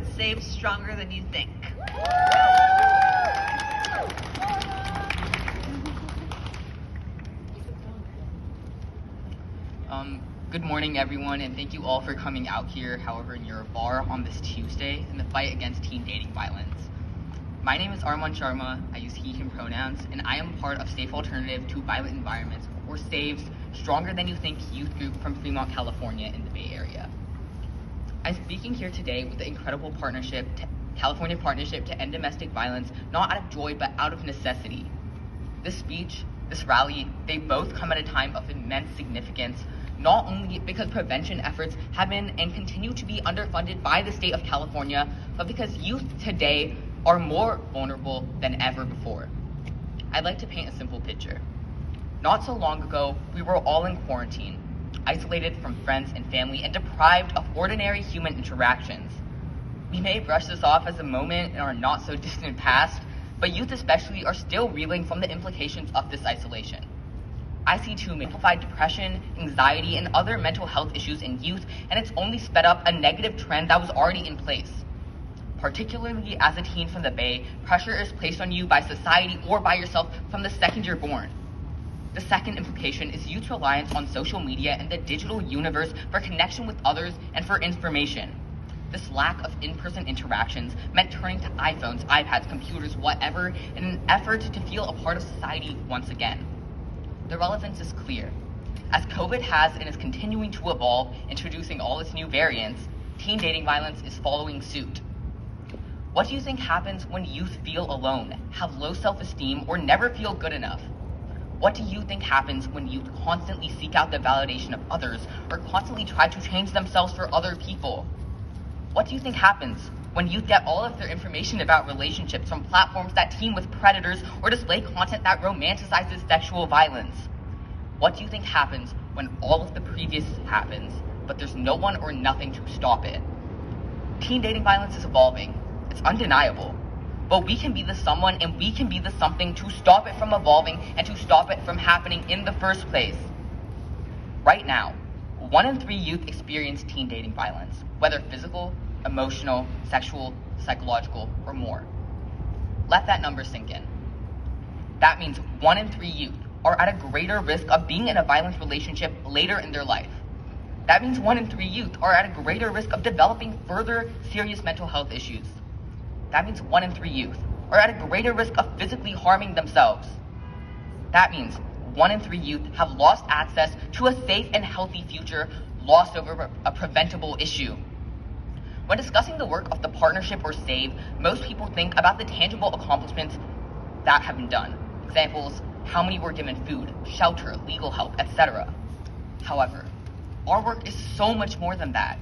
but saves stronger than you think. Good morning, everyone, and thank you all for coming out here, however, in your bar on this Tuesday in the fight against teen dating violence. My name is Armaan Sharma. I use he, him pronouns, and I am part of Safe Alternative to Violent Environments, or SAVE's Stronger Than You Think youth group from Fremont, California in the Bay Area. I'm speaking here today with the incredible California Partnership to End Domestic Violence, not out of joy, but out of necessity. This speech, this rally, they both come at a time of immense significance, not only because prevention efforts have been and continue to be underfunded by the state of California, but because youth today are more vulnerable than ever before. I'd like to paint a simple picture. Not so long ago, we were all in quarantine, isolated from friends and family, and deprived of ordinary human interactions. We may brush this off as a moment in our not so distant past, but youth especially are still reeling from the implications of this isolation. I see too amplified depression, anxiety, and other mental health issues in youth, and it's only sped up a negative trend that was already in place. Particularly as a teen from the Bay, pressure is placed on you by society or by yourself from the second you're born. The second implication is youth's reliance on social media and the digital universe for connection with others and for information. This lack of in-person interactions meant turning to iPhones, iPads, computers, whatever, in an effort to feel a part of society once again. The relevance is clear. As COVID has and is continuing to evolve, introducing all its new variants, teen dating violence is following suit. What do you think happens when youth feel alone, have low self-esteem, or never feel good enough? What do you think happens when youth constantly seek out the validation of others or constantly try to change themselves for other people? What do you think happens when youth get all of their information about relationships from platforms that team with predators or display content that romanticizes sexual violence? What do you think happens when all of the previous happens, but there's no one or nothing to stop it? Teen dating violence is evolving. It's undeniable. But we can be the someone and we can be the something to stop it from evolving and to stop it from happening in the first place. Right now, 1 in 3 youth experience teen dating violence, whether physical, emotional, sexual, psychological, or more. Let that number sink in. That means 1 in 3 youth are at a greater risk of being in a violent relationship later in their life. That means 1 in 3 youth are at a greater risk of developing further serious mental health issues. That means 1 in 3 youth are at a greater risk of physically harming themselves. That means 1 in 3 youth have lost access to a safe and healthy future, lost over a preventable issue. When discussing the work of the partnership or SAVE, most people think about the tangible accomplishments that have been done. Examples, how many were given food, shelter, legal help, etc. However, our work is so much more than that.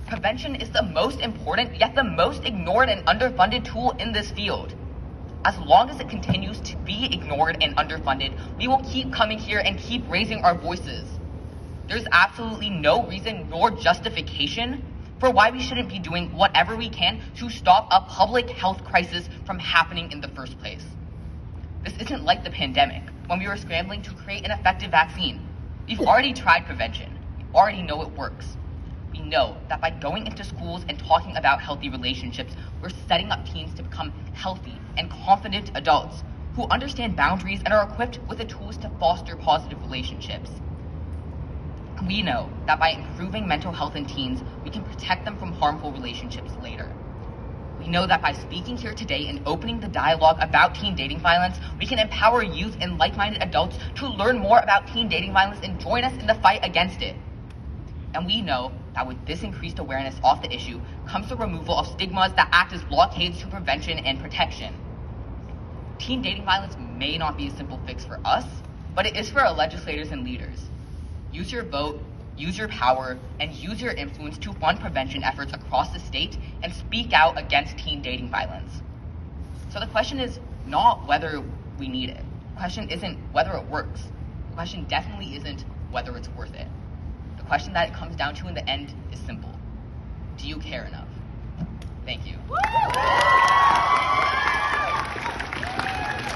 Prevention is the most important, yet the most ignored and underfunded tool in this field. As long as it continues to be ignored and underfunded, we will keep coming here and keep raising our voices. There's absolutely no reason nor justification for why we shouldn't be doing whatever we can to stop a public health crisis from happening in the first place. This isn't like the pandemic, when we were scrambling to create an effective vaccine. We've already tried prevention. We already know it works. We know that by going into schools and talking about healthy relationships, we're setting up teens to become healthy and confident adults who understand boundaries and are equipped with the tools to foster positive relationships. We know that by improving mental health in teens, we can protect them from harmful relationships later. We know that by speaking here today and opening the dialogue about teen dating violence, we can empower youth and like-minded adults to learn more about teen dating violence and join us in the fight against it. And we know that with this increased awareness of the issue comes the removal of stigmas that act as blockades to prevention and protection. Teen dating violence may not be a simple fix for us, but it is for our legislators and leaders. Use your vote, use your power, and use your influence to fund prevention efforts across the state and speak out against teen dating violence. So the question is not whether we need it. The question isn't whether it works. The question definitely isn't whether it's worth it. The question that it comes down to in the end is simple. Do you care enough? Thank you.